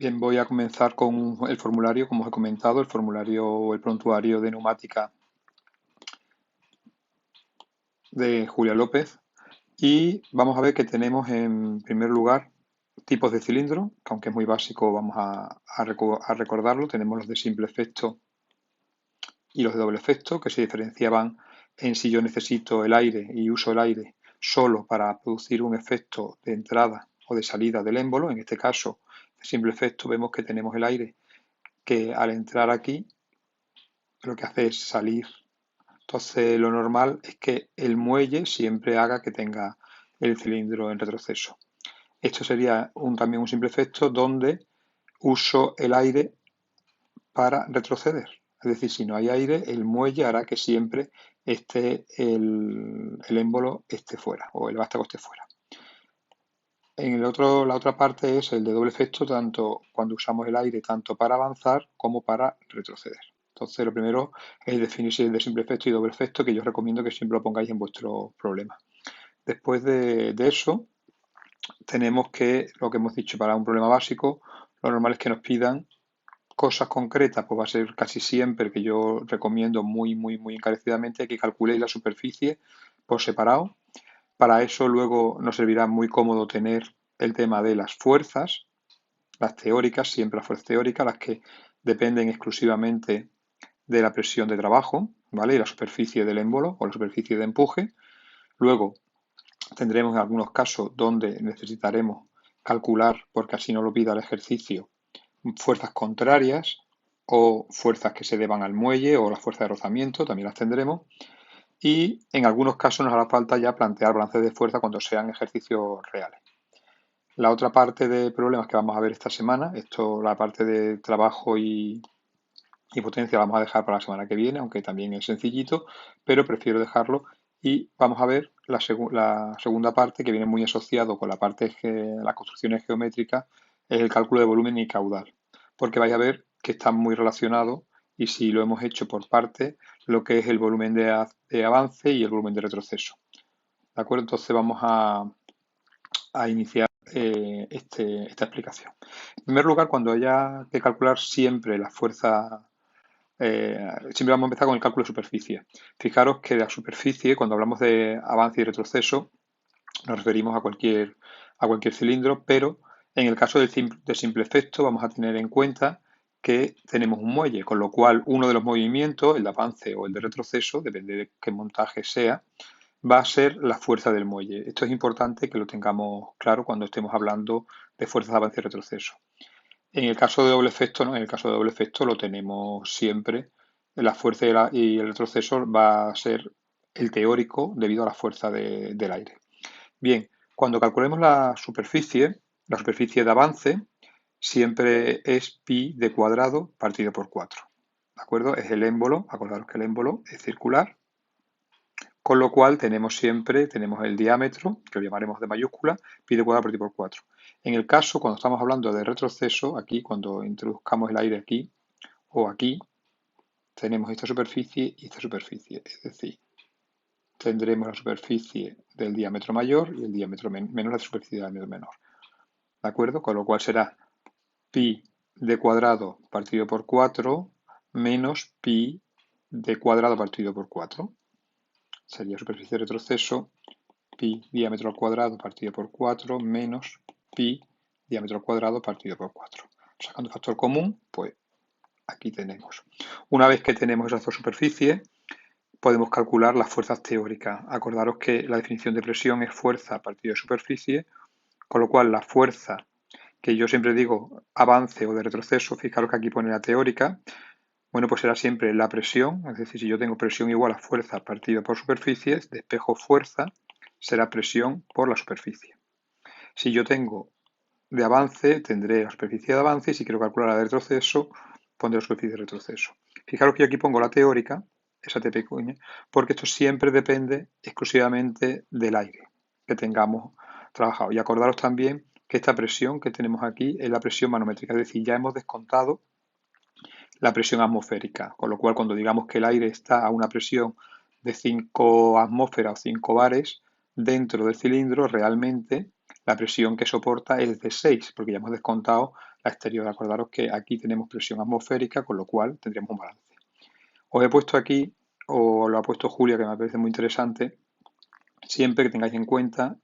Bien, voy a comenzar con el formulario, como os he comentado, el formulario o el prontuario de neumática de Julia López. Y vamos a ver que tenemos en primer lugar tipos de cilindro, que aunque es muy básico, vamos a recordarlo. Tenemos los de simple efecto y los de doble efecto, que se diferenciaban en si yo necesito el aire y uso el aire solo para producir un efecto de entrada o de salida del émbolo. En este caso, de simple efecto, vemos que tenemos el aire que al entrar aquí lo que hace es salir. Entonces lo normal es que el muelle siempre haga que tenga el cilindro en retroceso. Esto sería también un simple efecto donde uso el aire para retroceder. Es decir, si no hay aire, el muelle hará que siempre esté el émbolo esté fuera o el vástago esté fuera. La otra parte es el de doble efecto, tanto cuando usamos el aire tanto para avanzar como para retroceder. Entonces, lo primero es definir si es de simple efecto y doble efecto, que yo os recomiendo que siempre lo pongáis en vuestro problema. Después de eso, tenemos que, lo que hemos dicho, para un problema básico, lo normal es que nos pidan cosas concretas, pues va a ser casi siempre que yo recomiendo muy encarecidamente que calculéis la superficie por separado. Para eso luego nos servirá muy cómodo tener el tema de las fuerzas, las teóricas, siempre las fuerzas teóricas, las que dependen exclusivamente de la presión de trabajo, ¿vale? Y la superficie del émbolo o la superficie de empuje. Luego tendremos en algunos casos donde necesitaremos calcular, porque así nos lo pida el ejercicio, fuerzas contrarias o fuerzas que se deban al muelle o las fuerzas de rozamiento, también las tendremos. Y en algunos casos nos hará falta ya plantear balances de fuerza cuando sean ejercicios reales. La otra parte de problemas que vamos a ver esta semana, la parte de trabajo y potencia la vamos a dejar para la semana que viene, aunque también es sencillito, pero prefiero dejarlo y vamos a ver la segunda parte que viene muy asociado con la parte de las construcciones geométricas, es el cálculo de volumen y caudal, porque vais a ver que están muy relacionados y si lo hemos hecho por parte, lo que es el volumen de avance y el volumen de retroceso. ¿De acuerdo? Entonces vamos a iniciar esta explicación. En primer lugar, cuando haya que calcular siempre la fuerza, siempre vamos a empezar con el cálculo de superficie. Fijaros que la superficie, cuando hablamos de avance y retroceso, nos referimos a cualquier cilindro, pero en el caso de simple efecto vamos a tener en cuenta que tenemos un muelle, con lo cual uno de los movimientos, el de avance o el de retroceso, depende de qué montaje sea, va a ser la fuerza del muelle. Esto es importante que lo tengamos claro cuando estemos hablando de fuerzas de avance y retroceso. En el caso de doble efecto, no, en el caso de doble efecto lo tenemos siempre. La fuerza y el retroceso va a ser el teórico debido a la fuerza del aire. Bien, cuando calculemos la superficie de avance siempre es pi de cuadrado partido por 4. ¿De acuerdo? Es el émbolo, acordaros que el émbolo es circular, con lo cual tenemos el diámetro, que lo llamaremos de mayúscula, pi de cuadrado partido por 4. En el caso, cuando estamos hablando de retroceso, aquí, cuando introduzcamos el aire aquí o aquí, tenemos esta superficie y esta superficie. Es decir, tendremos la superficie del diámetro mayor y el diámetro menos la superficie del diámetro menor. ¿De acuerdo? Con lo cual será pi de cuadrado partido por 4 menos pi de cuadrado partido por 4. Sería superficie de retroceso pi diámetro al cuadrado partido por 4 menos pi diámetro al cuadrado partido por 4. Sacando factor común, pues aquí tenemos. Una vez que tenemos esas dos superficies, podemos calcular las fuerzas teóricas. Acordaros que la definición de presión es fuerza partido de superficie, con lo cual la fuerza que yo siempre digo avance o de retroceso, fijaros que aquí pone la teórica, bueno, pues será siempre la presión, es decir, si yo tengo presión igual a fuerza partido por superficies, despejo fuerza, será presión por la superficie. Si yo tengo de avance, tendré la superficie de avance y si quiero calcular la de retroceso, pondré la superficie de retroceso. Fijaros que yo aquí pongo la teórica, esa T pequeña, porque esto siempre depende exclusivamente del aire que tengamos trabajado. Y acordaros también que esta presión que tenemos aquí es la presión manométrica, es decir, ya hemos descontado la presión atmosférica, con lo cual cuando digamos que el aire está a una presión de 5 atmósferas o 5 bares dentro del cilindro, realmente la presión que soporta es de 6, porque ya hemos descontado la exterior. Acordaros que aquí tenemos presión atmosférica, con lo cual tendríamos un balance. Os he puesto aquí, o lo ha puesto Julia, que me parece muy interesante, siempre que tengáis en cuenta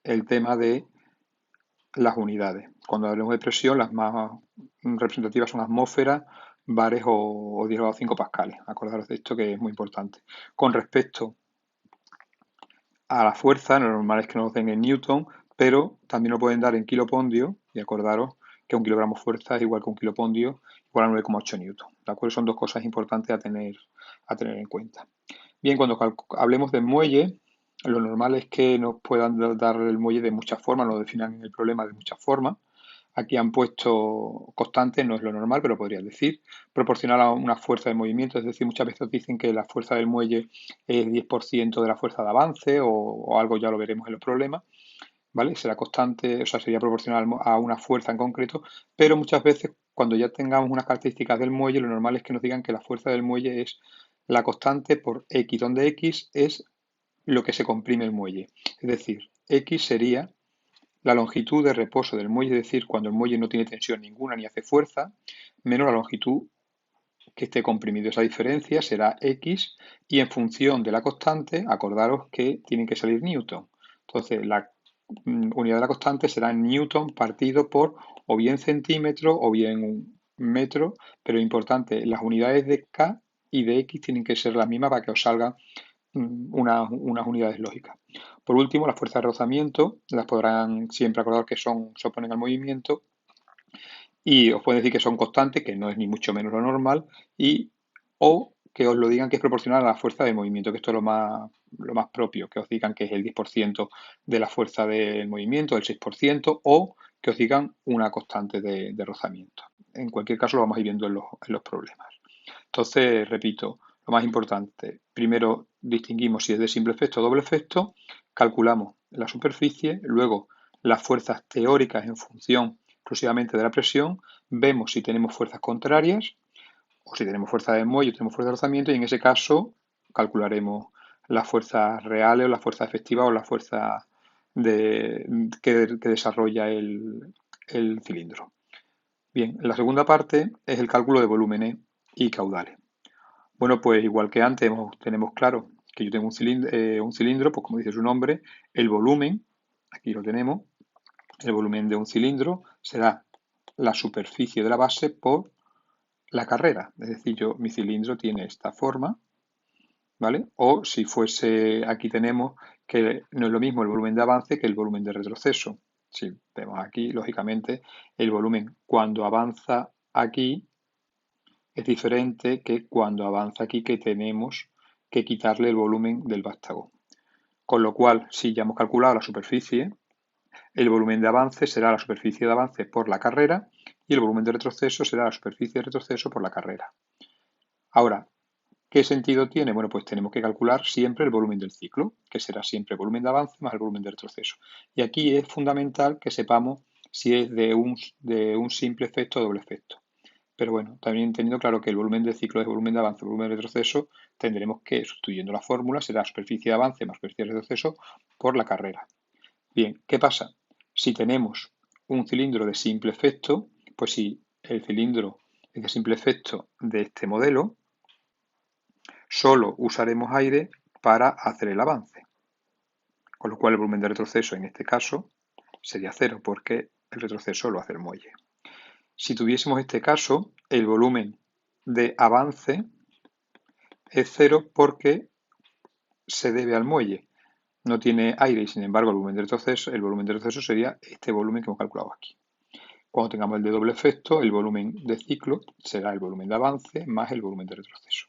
el tema de las unidades. Cuando hablemos de presión, las más representativas son atmósferas, bares o 10 a 5 pascales. Acordaros de esto, que es muy importante. Con respecto a la fuerza, lo normal es que nos den en newton, pero también lo pueden dar en kilopondio, y acordaros que un kilogramo de fuerza es igual que un kilopondio, igual a 9,8 newton. ¿De acuerdo? Son dos cosas importantes a tener en cuenta. Bien, cuando hablemos de muelle, lo normal es que nos puedan dar el muelle de muchas formas, nos definan el problema de muchas formas. Aquí han puesto constante, no es lo normal, pero podría decir, proporcional a una fuerza de movimiento, es decir, muchas veces dicen que la fuerza del muelle es 10% de la fuerza de avance o algo, ya lo veremos en los problemas, ¿vale? Será constante, o sea, sería proporcional a una fuerza en concreto, pero muchas veces cuando ya tengamos unas características del muelle, lo normal es que nos digan que la fuerza del muelle es la constante por X, donde X es lo que se comprime el muelle. Es decir, X sería la longitud de reposo del muelle, es decir, cuando el muelle no tiene tensión ninguna ni hace fuerza, menos la longitud que esté comprimido. Esa diferencia será X y en función de la constante, acordaros que tienen que salir newton. Entonces, la unidad de la constante será newton partido por o bien centímetro o bien un metro, pero importante, las unidades de K y de X tienen que ser las mismas para que os salgan unas unidades lógicas. Por último, las fuerzas de rozamiento las podrán siempre acordar que se oponen al movimiento y os pueden decir que son constantes, que no es ni mucho menos lo normal, o que os lo digan que es proporcional a la fuerza de movimiento, que esto es lo más propio, que os digan que es el 10% de la fuerza del movimiento, el 6%, o que os digan una constante de rozamiento. En cualquier caso, lo vamos a ir viendo en los problemas. Entonces, repito, lo más importante, primero distinguimos si es de simple efecto o doble efecto, calculamos la superficie, luego las fuerzas teóricas en función exclusivamente de la presión, vemos si tenemos fuerzas contrarias o si tenemos fuerza de muelle o tenemos fuerza de rozamiento y en ese caso calcularemos las fuerzas reales o las fuerzas efectivas o las fuerzas que desarrolla el cilindro. Bien, la segunda parte es el cálculo de volúmenes y caudales. Bueno, pues igual que antes tenemos claro que yo tengo un cilindro, pues como dice su nombre, el volumen, aquí lo tenemos, el volumen de un cilindro será la superficie de la base por la carrera. Es decir, mi cilindro tiene esta forma, ¿vale? O si fuese, aquí tenemos que no es lo mismo el volumen de avance que el volumen de retroceso. Si vemos aquí, lógicamente, el volumen cuando avanza aquí es diferente que cuando avanza aquí, que tenemos que quitarle el volumen del vástago. Con lo cual, si ya hemos calculado la superficie, el volumen de avance será la superficie de avance por la carrera y el volumen de retroceso será la superficie de retroceso por la carrera. Ahora, ¿qué sentido tiene? Bueno, pues tenemos que calcular siempre el volumen del ciclo, que será siempre el volumen de avance más el volumen de retroceso. Y aquí es fundamental que sepamos si es de un simple efecto o doble efecto. Pero bueno, también teniendo claro que el volumen de ciclo es volumen de avance, volumen de retroceso, tendremos que, sustituyendo la fórmula, será superficie de avance más superficie de retroceso por la carrera. Bien, ¿qué pasa? Si tenemos un cilindro de simple efecto, pues si el cilindro es de simple efecto de este modelo, solo usaremos aire para hacer el avance. Con lo cual el volumen de retroceso en este caso sería cero porque el retroceso lo hace el muelle. Si tuviésemos este caso, el volumen de avance es cero porque se debe al muelle. No tiene aire y sin embargo el volumen de retroceso sería este volumen que hemos calculado aquí. Cuando tengamos el de doble efecto, el volumen de ciclo será el volumen de avance más el volumen de retroceso.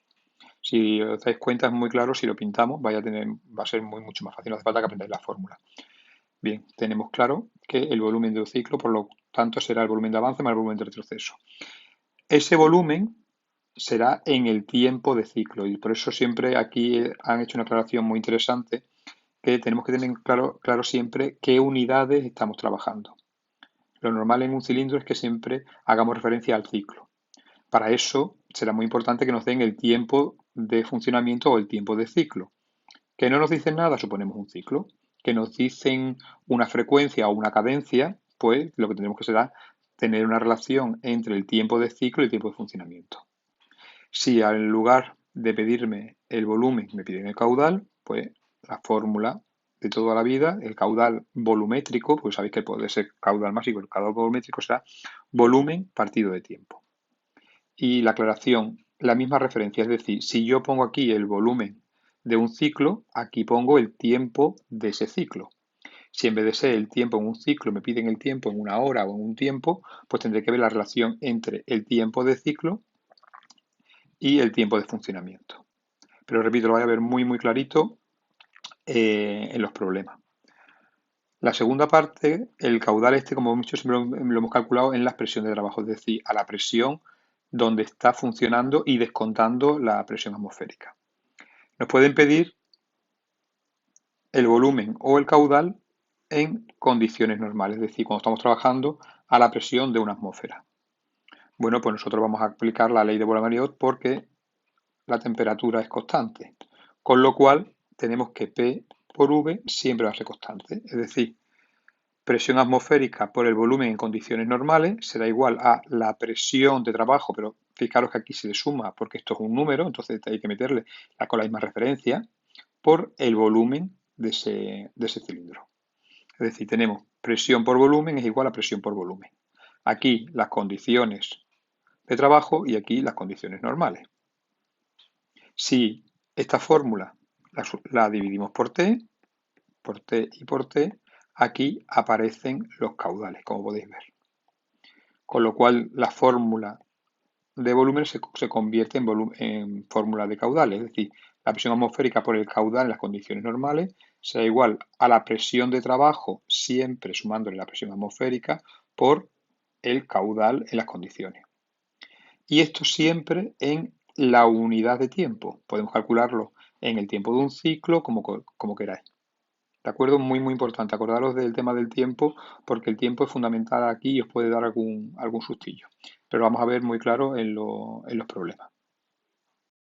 Si os dais cuenta es muy claro, si lo pintamos va a ser mucho más fácil, no hace falta que aprendáis la fórmula. Bien, tenemos claro que el volumen de un ciclo, por lo tanto, será el volumen de avance más el volumen de retroceso. Ese volumen será en el tiempo de ciclo y por eso siempre aquí han hecho una aclaración muy interesante que tenemos que tener claro siempre qué unidades estamos trabajando. Lo normal en un cilindro es que siempre hagamos referencia al ciclo. Para eso será muy importante que nos den el tiempo de funcionamiento o el tiempo de ciclo. ¿Que no nos dicen nada? Suponemos un ciclo. que nos dicen una frecuencia o una cadencia, pues lo que tenemos que será tener una relación entre el tiempo de ciclo y el tiempo de funcionamiento. Si en lugar de pedirme el volumen me piden el caudal, pues la fórmula de toda la vida, el caudal volumétrico, pues sabéis que puede ser caudal másico, el caudal volumétrico será volumen partido de tiempo. Y la aclaración, la misma referencia, es decir, si yo pongo aquí el volumen de un ciclo, aquí pongo el tiempo de ese ciclo. Si en vez de ser el tiempo en un ciclo me piden el tiempo en una hora o en un tiempo, pues tendré que ver la relación entre el tiempo de ciclo y el tiempo de funcionamiento. Pero repito, lo vais a ver muy clarito en los problemas. La segunda parte, el caudal este, como hemos dicho, siempre lo hemos calculado en la presión de trabajo, es decir, a la presión donde está funcionando y descontando la presión atmosférica. Nos pueden pedir el volumen o el caudal en condiciones normales, es decir, cuando estamos trabajando a la presión de una atmósfera. Bueno, pues nosotros vamos a aplicar la ley de Boole-Mariotte porque la temperatura es constante, con lo cual tenemos que P por V siempre va a ser constante, es decir, presión atmosférica por el volumen en condiciones normales será igual a la presión de trabajo, pero fijaros que aquí se le suma porque esto es un número, entonces hay que meterle con la misma referencia, por el volumen de ese cilindro. Es decir, tenemos presión por volumen es igual a presión por volumen. Aquí las condiciones de trabajo y aquí las condiciones normales. Si esta fórmula la dividimos por T y por T, aquí aparecen los caudales, como podéis ver. Con lo cual la fórmula de volumen se convierte en fórmula de caudales, es decir, la presión atmosférica por el caudal en las condiciones normales será igual a la presión de trabajo, siempre sumándole la presión atmosférica, por el caudal en las condiciones. Y esto siempre en la unidad de tiempo. Podemos calcularlo en el tiempo de un ciclo, como queráis. ¿De acuerdo? Muy importante. Acordaros del tema del tiempo, porque el tiempo es fundamental aquí y os puede dar algún sustillo. Pero vamos a ver muy claro en los problemas.